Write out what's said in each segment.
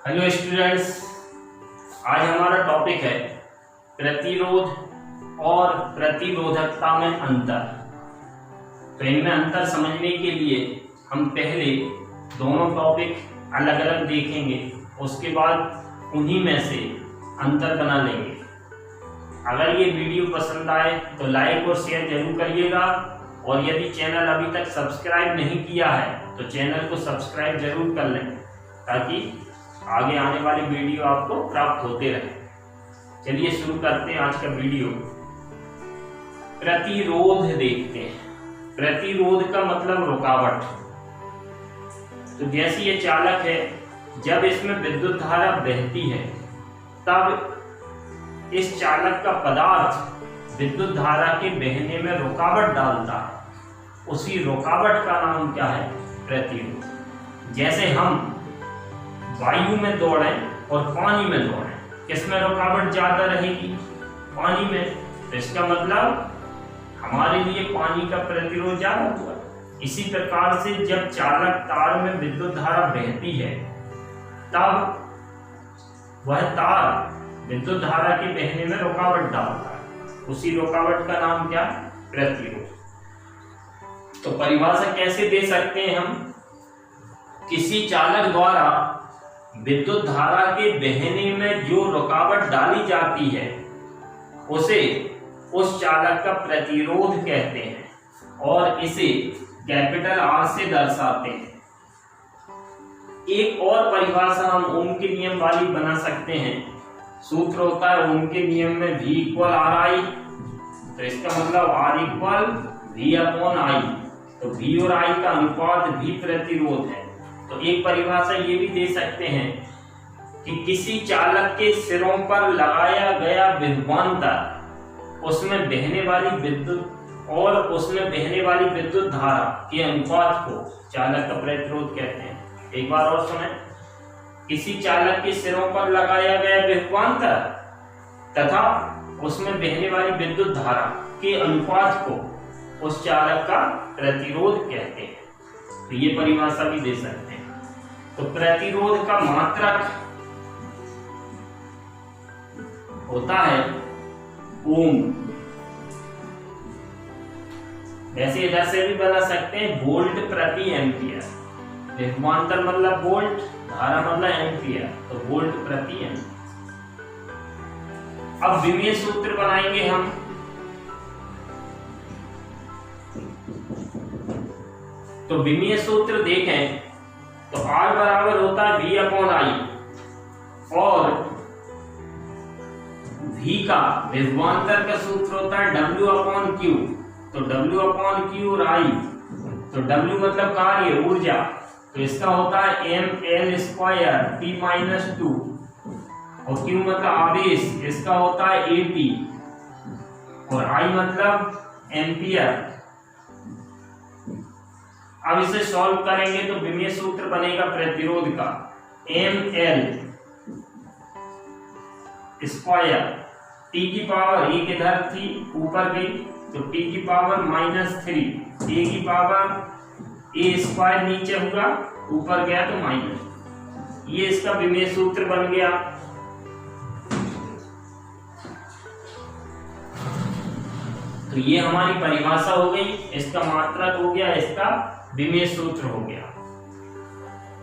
Hello students, आज हमारा topic है प्रतिरोध और प्रतिरोधकता में अंतर। तो इनमें अंतर समझने के लिए हम पहले दोनों टॉपिक अलग अलग देखेंगे, उसके बाद उन्हीं में से अंतर बना लेंगे। अगर ये वीडियो पसंद आए तो लाइक और शेयर जरूर करिएगा, और यदि चैनल अभी तक सब्सक्राइब नहीं किया है तो चैनल को सब्सक्राइब जरूर कर लें, ताकि आगे आने वाले वीडियो आपको प्राप्त होते रहे। चलिए शुरू करते हैं आज का वीडियो। प्रतिरोध देखते हैं। प्रतिरोध का मतलब रुकावट। तो जैसे ये चालक है, जब इसमें विद्युत धारा बहती है तब इस चालक का पदार्थ विद्युत धारा के बहने में रुकावट डालता है। उसी रुकावट का नाम क्या है? प्रतिरोध। जैसे हम वायु में दौड़ें और पानी में दौड़ें, किसमें रुकावट ज्यादा रहेगी? पानी में। तो इसका मतलब हमारे लिए पानी का प्रतिरोध ज्यादा हुआ। इसी प्रकार से जब चालक तार में विद्युत धारा बहती है तब वह तार विद्युत धारा के बहने में रुकावट डालता है। उसी रुकावट का नाम क्या? प्रतिरोध। तो परिभाषा कैसे दे सकते हैं हम? किसी चालक द्वारा विद्युत धारा के बहने में जो रुकावट डाली जाती है उसे उस चालक का प्रतिरोध कहते हैं, और इसे कैपिटल R से दर्शाते हैं। एक और परिभाषा हम ओम के नियम वाली बना सकते हैं। सूत्र होता है ओम के नियम में V = RI। तो इसका मतलब R = V/I। तो V और I का अनुपात भी प्रतिरोध है। तो एक परिभाषा ये भी दे सकते हैं कि किसी चालक के सिरों पर लगाया गया विभवांतर, उसमें बहने वाली विद्युत और उसमें बहने वाली विद्युत धारा के अनुपात को चालक का प्रतिरोध कहते हैं। एक बार और सुने। किसी चालक के सिरों पर लगाया गया विभवांतर तथा उसमें बहने वाली विद्युत धारा के अनुपात को उस चालक का प्रतिरोध कहते हैं। तो ये परिभाषा भी दे सकते हैं। तो प्रतिरोध का मात्रक होता है ओम। वैसे इधर से भी बना सकते हैं वोल्ट प्रति एम्पियर। विभवांतर मतलब वोल्ट, धारा मतलब एम्पियर, तो वोल्ट प्रति एम्पियर। अब विमीय सूत्र बनाएंगे हम। तो विमीय सूत्र देखें तो R बराबर होता है V/I, और V का विभवांतर का सूत्र होता है W/Q। तो W/Q और I, तो W मतलब कार्य, ऊर्जा, तो इसका होता है mL² T-2, और Q मतलब आवेश, इसका होता है AT, और I मतलब एम्पियर। अब इसे सॉल्व करेंगे तो विमीय सूत्र बनेगा प्रतिरोध का mL², T की पावर एक इधर थी ऊपर गई तो T की पावर -3, A की पावर A² नीचे हुआ, ऊपर गया तो माइनस। ये इसका विमीय सूत्र बन गया। तो ये हमारी परिभाषा हो गई, इसका मात्रक हो गया, इसका विमीय सूत्र हो गया।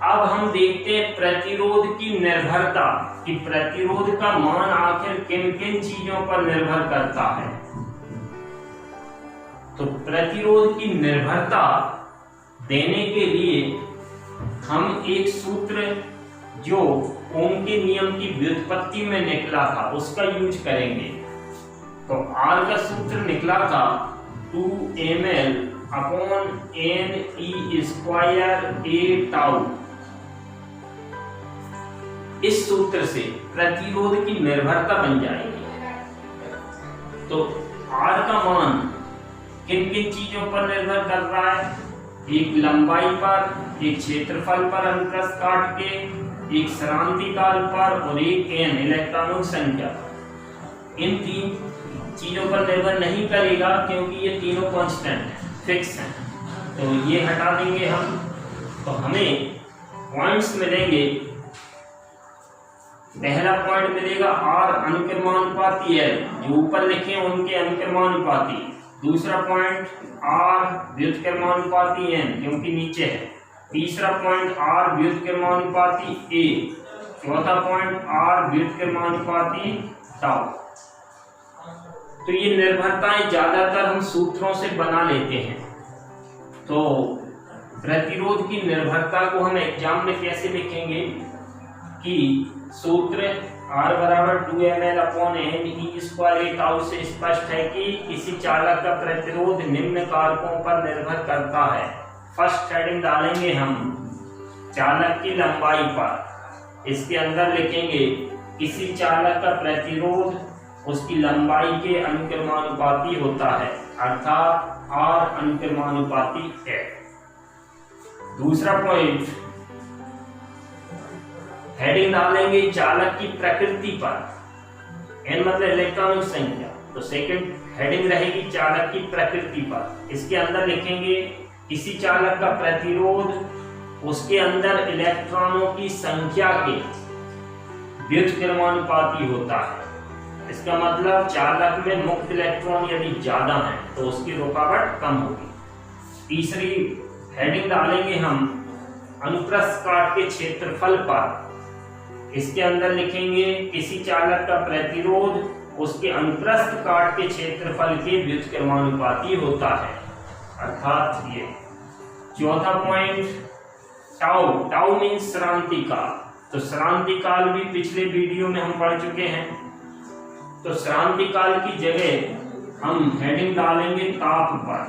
अब हम देखते हैं प्रतिरोध की निर्भरता, कि प्रतिरोध का मान आखिर किन किन चीजों पर निर्भर करता है। तो प्रतिरोध की निर्भरता देने के लिए हम एक सूत्र जो ओम के नियम की व्युत्पत्ति में निकला था उसका यूज करेंगे। तो R का सूत्र निकला था 2mL/Ne² A τ। इस सूत्र से प्रतिरोध की निर्भरता बन जाएगी। तो R का मान किन किन चीजों पर निर्भर कर रहा है? एक लंबाई पर, एक क्षेत्रफल पर अंतरस्थ काट के, एक श्रांतिकाल पर, और एक n इलेक्ट्रॉनों की संख्या पर। इन तीन चीजों पर निर्भर नहीं करेगा क्योंकि ये तीनों कांस्टेंट फिक्स हैं। तो ये हटा देंगे हम, तो हमें पॉइंट्स मिलेंगे पहला पॉइंट मिलेगा आर अनुक्रमानुपाती है, जो ऊपर लिखे हैं उनके अनुक्रमानुपाती। दूसरा पॉइंट आर व्युत्क्रमानुपाती एन, क्योंकि नीचे है। तीसरा पॉइंट आर व्युत्क्रमानुपाती ए। चौथा पॉइंट आर व्युत्क्रमानुपाती टाउ। तो ये निर्भरताएं ज्यादातर हम सूत्रों से बना लेते हैं। तो प्रतिरोध की निर्भरता को हम एग्जाम में कैसे लिखेंगे कि सूत्र R बराबर 2mL/n टाउ से स्पष्ट है कि किसी चालक का प्रतिरोध निम्न कारकों पर निर्भर करता है। फर्स्ट हेडिंग डालेंगे हम चालक की लंबाई पर। इसके अंदर लिखेंगे किसी चालक का प्रतिरोध उसकी लंबाई के अनुक्रमानुपाती होता है, अर्थात R अनुक्रमानुपाती है। दूसरा पॉइंट हेडिंग डालेंगे चालक की प्रकृति पर, n मतलब इलेक्ट्रॉनिक संख्या, तो सेकंड हेडिंग रहेगी चालक की प्रकृति पर। इसके अंदर लिखेंगे किसी चालक का प्रतिरोध उसके अंदर इलेक्ट्रॉनों की संख्या के व्युत्क्रमानुपाती होता है। इसका मतलब चालक में मुक्त इलेक्ट्रॉन यदि ज्यादा है तो उसकी रुकावट कम होगी। तीसरी हेडिंग डालेंगे हम अनुप्रस्थ काट के क्षेत्रफल पर। इसके अंदर लिखेंगे किसी चालक का प्रतिरोध उसके अनुप्रस्थ काट के क्षेत्रफल के व्युत्क्रमानुपाती होता है, अर्थात ये। चौथा पॉइंट टाउ। टाउ मीन्स श्रांति काल। तो श्रांति काल भी पिछले वीडियो में हम पढ़ चुके हैं। तो श्रांति काल की जगह हम हेडिंग डालेंगे ताप पर।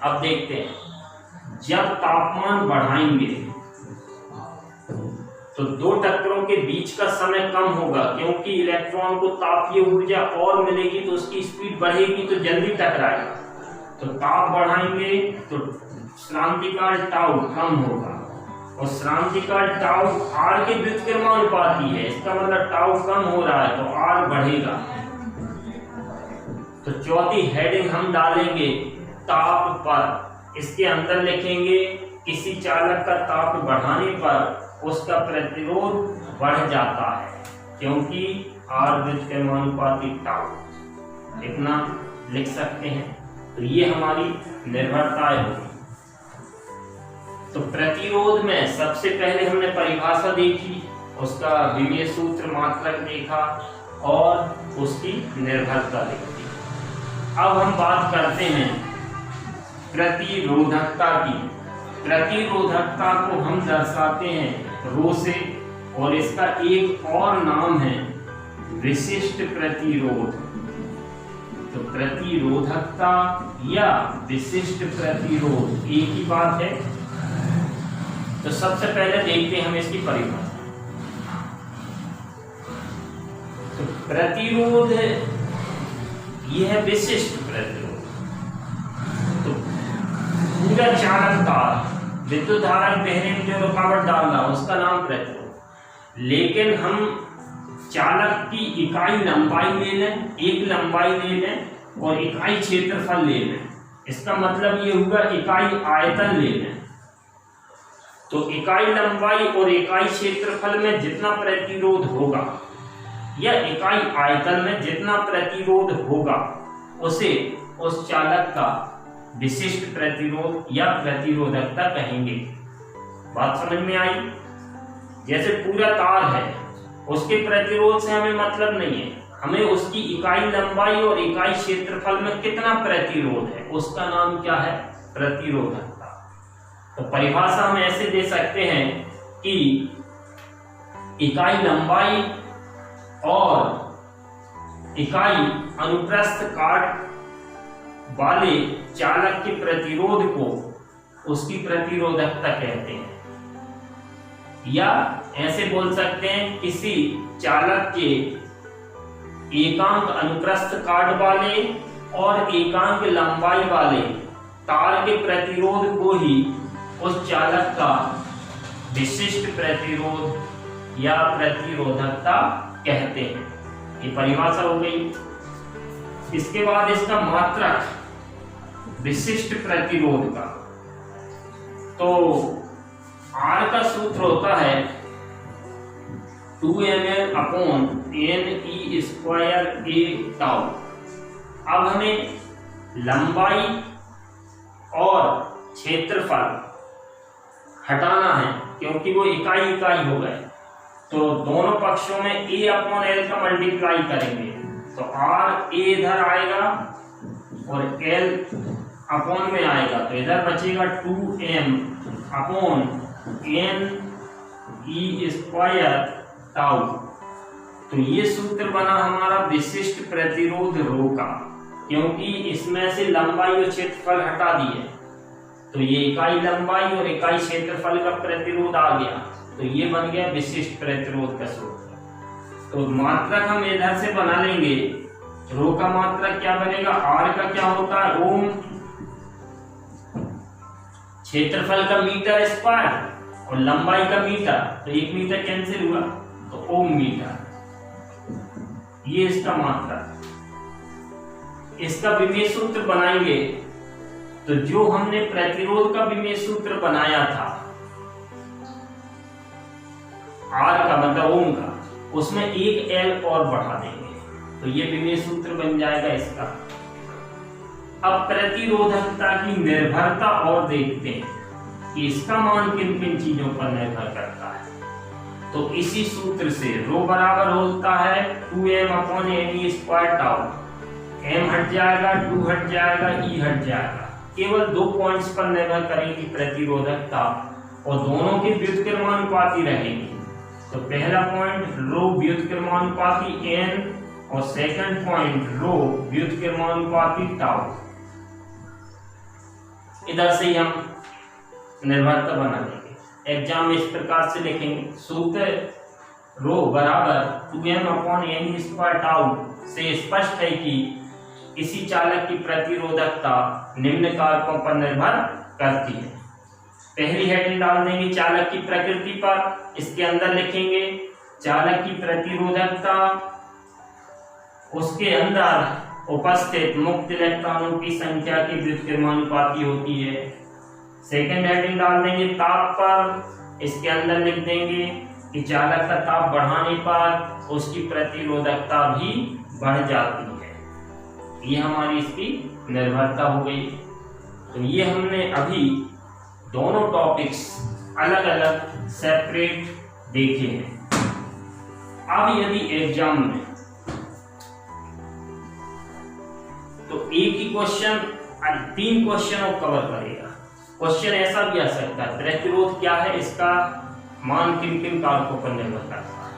अब देखते हैं, जब तापमान बढ़ाएंगे तो दो टक्करों के बीच का समय कम होगा, क्योंकि इलेक्ट्रॉन को तापीय ऊर्जा और मिलेगी तो उसकी स्पीड बढ़ेगी तो जल्दी टकराएगा। तो ताप बढ़ाएंगे तो श्रांतिकाल टाउ कम होगा, और श्रांतिकाल टाउ आर के व्युत्क्रमानुपाती है। इसका मतलब टाउ कम हो रहा है तो आर बढ़ेगा। तो चौथी हेडिंग हम डालेंगे ताप पर। इसके अंदर लिखेंगे किसी चालक का ताप बढ़ाने पर उसका प्रतिरोध बढ़ जाता है, क्योंकि आर व्युत्क्रमानुपाती टाउ। इतना लिख सकते हैं। तो ये हमारी निर्भरताएं होगी। तो प्रतिरोध में सबसे पहले हमने परिभाषा देखी, उसका विमीय सूत्र मात्रक देखा और उसकी निर्भरता देखी। अब हम बात करते हैं प्रतिरोधकता की। प्रतिरोधकता को हम दर्शाते हैं रो से, और इसका एक और नाम है विशिष्ट प्रतिरोध। तो प्रतिरोधकता या विशिष्ट प्रतिरोध एक ही बात है। तो सबसे पहले देखते हैं हम इसकी परिभाषा। तो प्रतिरोध यह है विशिष्ट प्रतिरोध। तो पूरा चालक तार विद्युत धारा बहने में जो रुकावट डाल रहा है उसका नाम प्रतिरोध। लेकिन हम चालक की इकाई लंबाई ले लें, एक लंबाई ले लें और इकाई क्षेत्रफल ले लें। इसका मतलब ये होगा इकाई आयतन ले लें। तो इकाई लंबाई और इकाई क्षेत्रफल में जितना प्रतिरोध होगा या इकाई आयतन में जितना प्रतिरोध होगा उसे उस चालक का विशिष्ट प्रतिरोध या प्रतिरोधकता कहेंगे। बात समझ में आई? जैसे पूरा तार है, उसके प्रतिरोध से हमें मतलब नहीं है, हमें उसकी इकाई लंबाई और इकाई क्षेत्रफल में कितना प्रतिरोध है उसका नाम क्या है? प्रतिरोधकता। तो परिभाषा हम ऐसे दे सकते हैं कि इकाई लंबाई और इकाई अनुप्रस्थ काट वाले चालक के प्रतिरोध को उसकी प्रतिरोधकता कहते हैं। या ऐसे बोल सकते हैं किसी चालक के एकांक अनुप्रस्थ काट वाले और एकांक लंबाई वाले तार के प्रतिरोध को ही उस चालक का विशिष्ट प्रतिरोध या प्रतिरोधकता कहते हैं। ये परिभाषा हो गई। इसके बाद इसका मात्रक विशिष्ट प्रतिरोध का। तो R का सूत्र होता है 2ml upon NE square A tau. अब हमें लंबाई और क्षेत्रफल हटाना है क्योंकि वो इकाई इकाई हो गए, तो दोनों पक्षों में A अपॉन L का मल्टीप्लाई करेंगे तो R A इधर आएगा और L अपॉन में आएगा, तो इधर बचेगा 2m upon NE square tau. तो ये सूत्र बना हमारा विशिष्ट प्रतिरोध रो का, क्योंकि इसमें से लंबाई और क्षेत्रफल हटा दिए तो ये इकाई लंबाई और इकाई क्षेत्रफल का प्रतिरोध आ गया, तो ये बन गया विशिष्ट प्रतिरोध का सूत्र। तो मात्रक हम इधर से बना लेंगे, रो का मात्रक क्या बनेगा, R का क्या होता है ओम, क्षेत्रफल का मीटर स्क्वायर और लंबाई का मीटर, तो 1 मीटर कैंसिल हुआ तो ओम मीटर, ये इसका मात्रक। इसका विमेय सूत्र बनाएंगे तो जो हमने प्रतिरोध का विमेय सूत्र बनाया था R का मतलब ओम का, उसमें एक L और बढ़ा देंगे तो ये विमेय सूत्र बन जाएगा इसका। अब प्रतिरोधकता की निर्भरता और देखते हैं कि इसका मान किन किन चीजों पर निर्भर करता है। तो इसी सूत्र से रो बराबर होता है 2m upon NE square tau, m हट जाएगा, 2 हट जाएगा, E हट जाएगा, केवल 2 पॉइंट्स पर निर्भर करेगी प्रतिरोधकता और दोनों की व्युत्क्रमानुपाती रहेगी। तो पहला पॉइंट रो व्युत्क्रमानुपाती n और सेकंड पॉइंट रो व्युत्क्रमानुपाती टाउ। इधर से ही हम निर्भरता बना लेंगे। एग्जाम में इस प्रकार से लिखेंगे, सूत्र रो बराबर 2m upon NE square tau से स्पष्ट है कि किसी चालक की प्रतिरोधकता निम्न कारकों पर निर्भर करती है। पहली हेडिंग डाल देंगे चालक की प्रकृति पर, इसके अंदर लिखेंगे चालक की प्रतिरोधकता उसके अंदर उपस्थित मुक्त इलेक्ट्रॉनों की संख्या की व्युत्क्रमानुपाती होती है। सेकेंड हेडिंग डाल देंगे ताप पर, इसके अंदर लिख देंगे कि चालक का ताप बढ़ाने पर उसकी प्रतिरोधकता भी बढ़ जाती है। ये हमारी इसकी निर्भरता हो गई। तो ये हमने अभी दोनों टॉपिक्स अलग अलग सेपरेट देखे हैं। अब यदि एग्जाम में तो एक ही क्वेश्चन 3 क्वेश्चन को कवर करेगा। क्वेश्चन ऐसा भी आ सकता है प्रतिरोध क्या है, इसका मान किन किन कारकों पर निर्भर करता है,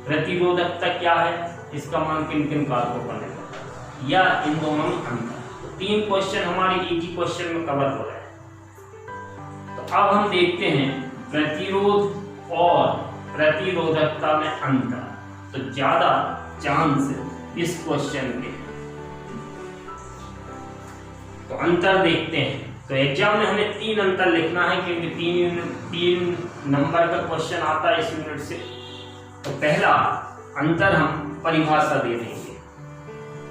प्रतिरोधकता क्या है, इसका मान किन किन कारकों पर निर्भर करता है, या इन दोनों में अंतर। तो 3 क्वेश्चन हमारे एक ही क्वेश्चन में कवर हो रहे हैं। तो अब हम देखते हैं प्रतिरोध और प्रतिरोधकता में अंतर। तो ज्यादा चांस इस क्वेश्चन के, तो अंतर देखते हैं। तो एग्जाम में हमें 3 अंतर लिखना है क्योंकि 3 नंबर का क्वेश्चन आता है इस यूनिट से। तो पहला अंतर हम परिभाषा दे देंगे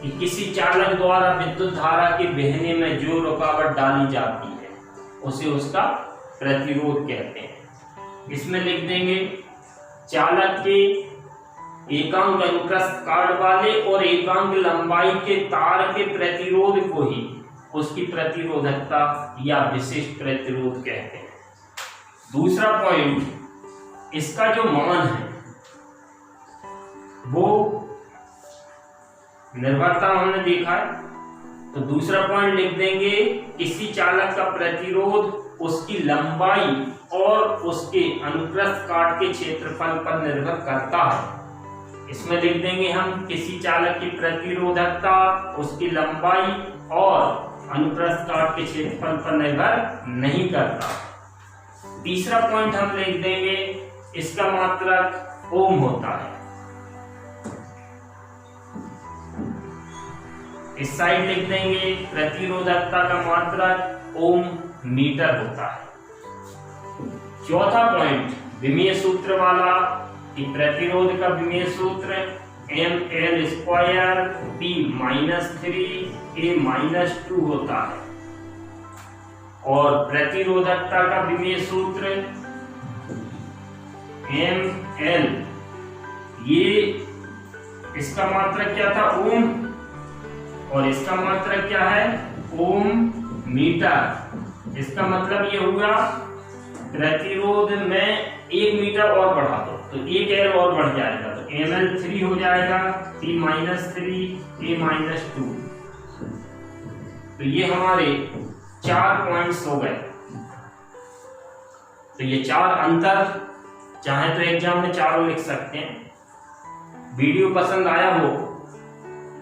कि किसी चालक द्वारा विद्युत धारा के बहने में जो रुकावट डाली जाती है उसे उसका प्रतिरोध कहते हैं। इसमें लिख देंगे चालक के एकांक अनुप्रस्थ काट वाले और एकांक लंबाई के तार के प्रतिरोध को ही उसकी प्रतिरोधकता या विशिष्ट प्रतिरोध कहते हैं। दूसरा पॉइंट, इसका जो मान है वो निर्भरता हमने देखा है। तो दूसरा पॉइंट लिख देंगे किसी चालक का प्रतिरोध उसकी लंबाई और उसके अनुप्रस्थ काट के क्षेत्रफल पर निर्भर करता है। इसमें लिख देंगे हम किसी चालक की प्रतिरोधकता उसकी लंबाई और अनुप्रस्थ काट के क्षेत्रफल पर निर्भर नहीं करता। तीसरा पॉइंट हम लिख देंगे इसका मात्रक ओम होता है। इस साइड लिख देंगे प्रतिरोधकता का मात्रक ओम मीटर होता है। चौथा पॉइंट विमेय सूत्र वाला कि प्रतिरोध का विमेय सूत्र ml स्क्वायर p -3 a -2 होता है और प्रतिरोधकता का विमेय सूत्र ml ये इसका मात्रक क्या था? ओम, और इसका मात्रक क्या है? ओम मीटर। इसका मतलब ये हुआ प्रतिरोध में 1 मीटर और बढ़ा दो तो 1 L और बढ़ जाएगा, तो ml3 हो जाएगा, P-3 A-2। तो ये हमारे 4 पॉइंट्स हो गए। तो ये 4 अंतर, चाहे तो एग्जाम में चारों लिख सकते हैं। वीडियो पसंद आया हो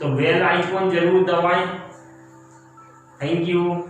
तो बेल आइकॉन जरूर दबाएं। Thank you.